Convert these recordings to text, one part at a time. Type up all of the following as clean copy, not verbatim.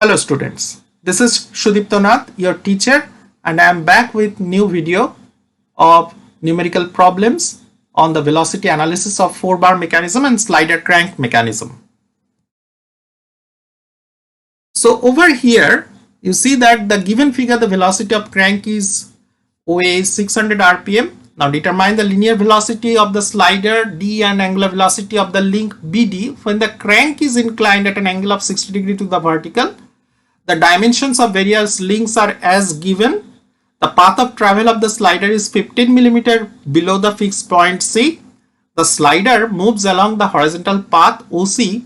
Hello students, this is Shudipto Nath, your teacher, and I am back with new video of numerical problems on the velocity analysis of 4-bar mechanism and slider crank mechanism. So over here you see that the given figure, the velocity of crank is OA is 600 rpm. Now determine the linear velocity of the slider D and angular velocity of the link BD when the crank is inclined at an angle of 60 degree to the vertical. The dimensions of various links are as given. The path of travel of the slider is 15 mm below the fixed point C. The slider moves along the horizontal path OC,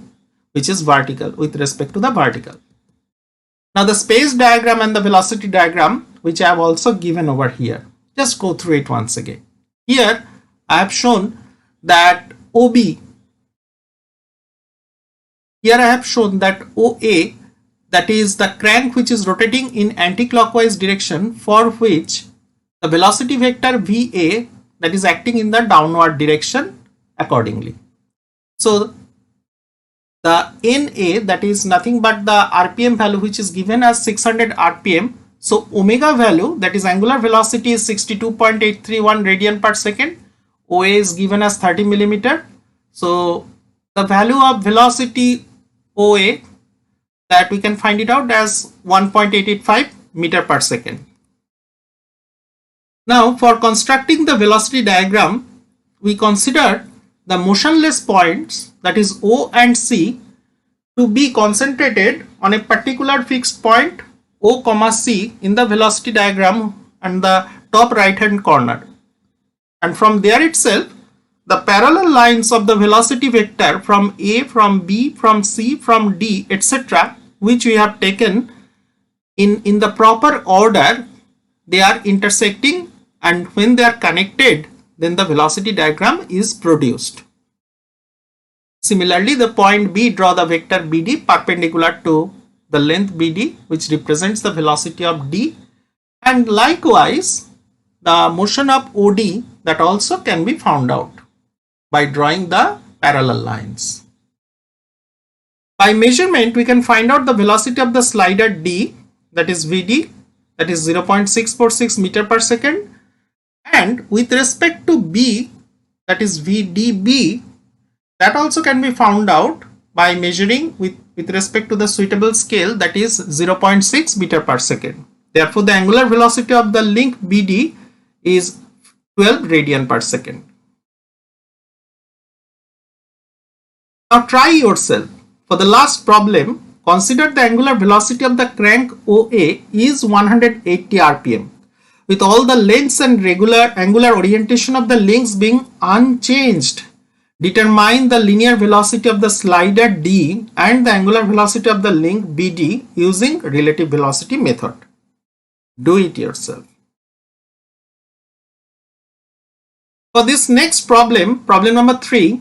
which is vertical with respect to the vertical. Now the space diagram and the velocity diagram, which I have also given over here. Just go through it once again. Here I have shown that OB. Here I have shown that OA, that is the crank which is rotating in anti-clockwise direction, for which the velocity vector VA, that is acting in the downward direction accordingly. So the NA, that is nothing but the RPM value which is given as 600 RPM. So omega value, that is angular velocity, is 62.831 radian per second. OA is given as 30 mm. So the value of velocity OA, that we can find it out as 1.885 meter per second. Now for constructing the velocity diagram, we consider the motionless points, that is O and C, to be concentrated on a particular fixed point O, C in the velocity diagram and the top right hand corner. And from there itself, the parallel lines of the velocity vector from A, from B, from C, from D, etc., which we have taken in the proper order, they are intersecting, and when they are connected, then the velocity diagram is produced. Similarly, the point B, draw the vector BD perpendicular to the length BD, which represents the velocity of D, and likewise the motion of OD, that also can be found out by drawing the parallel lines. By measurement, we can find out the velocity of the slider D, that is VD, that is 0.646 meter per second, and with respect to B, that is VDB, that also can be found out by measuring with respect to the suitable scale, that is 0.6 meter per second. Therefore, the angular velocity of the link BD is 12 radian per second. Now try yourself. For the last problem, consider the angular velocity of the crank OA is 180 rpm. With all the lengths and angular orientation of the links being unchanged, determine the linear velocity of the slider D and the angular velocity of the link BD using relative velocity method. Do it yourself. For this next problem, problem number 3,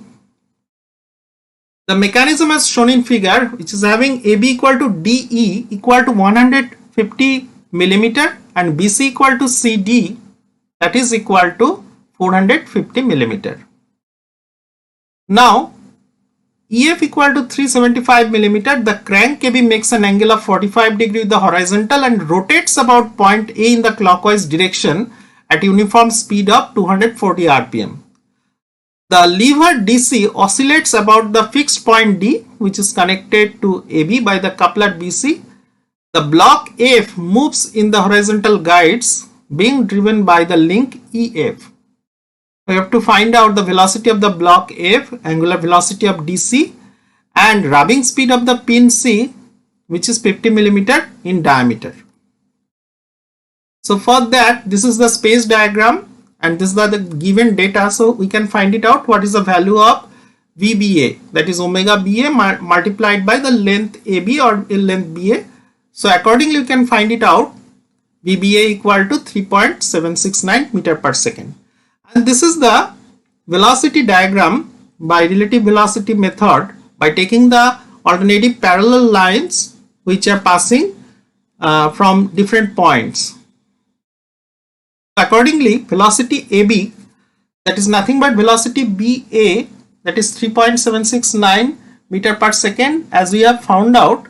the mechanism as shown in figure, which is having AB equal to DE equal to 150 mm and BC equal to CD, that is equal to 450 mm. Now EF equal to 375 mm, the crank KB makes an angle of 45 degree with the horizontal and rotates about point A in the clockwise direction at uniform speed of 240 rpm. The lever DC oscillates about the fixed point D, which is connected to AB by the coupler BC. The block F moves in the horizontal guides being driven by the link EF. We have to find out the velocity of the block F, angular velocity of DC, and rubbing speed of the pin C, which is 50 mm in diameter. So for that, this is the space diagram and this is the given data, so we can find it out what is the value of VBA, that is omega BA multiplied by the length AB or length BA. So accordingly we can find it out, VBA equal to 3.769 meter per second. And this is the velocity diagram by relative velocity method, by taking the alternative parallel lines which are passing from different points. Accordingly, velocity AB, that is nothing but velocity BA, that is 3.769 meter per second, as we have found out,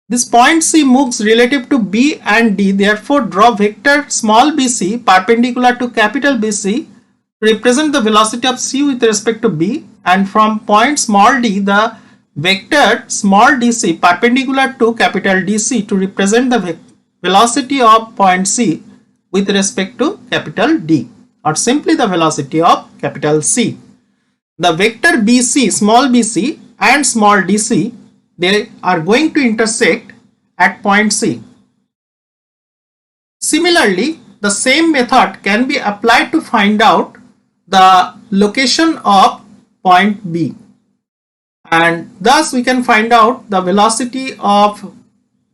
This point C moves relative to B and D, therefore draw vector small bc perpendicular to capital BC to represent the velocity of C with respect to B, and from point small d the vector small dc perpendicular to capital DC to represent the velocity of point C with respect to capital D, or simply the velocity of capital C. The vector BC, small bc and small dc, they are going to intersect at point C. Similarly, the same method can be applied to find out the location of point B, and thus we can find out the velocity of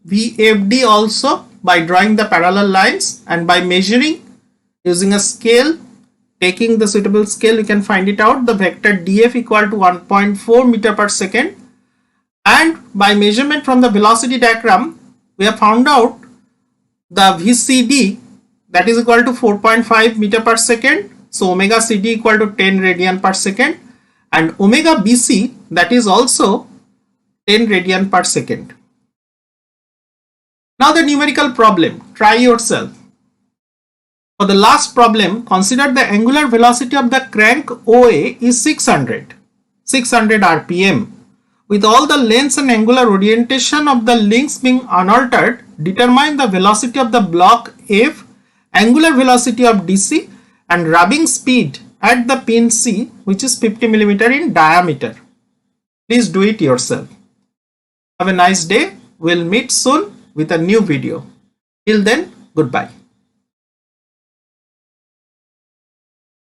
VFD also by drawing the parallel lines, and by measuring using a scale, taking the suitable scale, you can find it out. The vector df equal to 1.4 meter per second, and by measurement from the velocity diagram we have found out the VCD, that is equal to 4.5 meter per second. So omega CD equal to 10 radian per second, and omega BC, that is also 10 radian per second. Now the numerical problem, try yourself. For the last problem, consider the angular velocity of the crank OA is 600 rpm. With all the lengths and angular orientation of the links being unaltered, determine the velocity of the block F, angular velocity of DC, and rubbing speed at the pin C, which is 50 mm in diameter. Please do it yourself. Have a nice day. We'll meet soon with a new video. Till then, goodbye.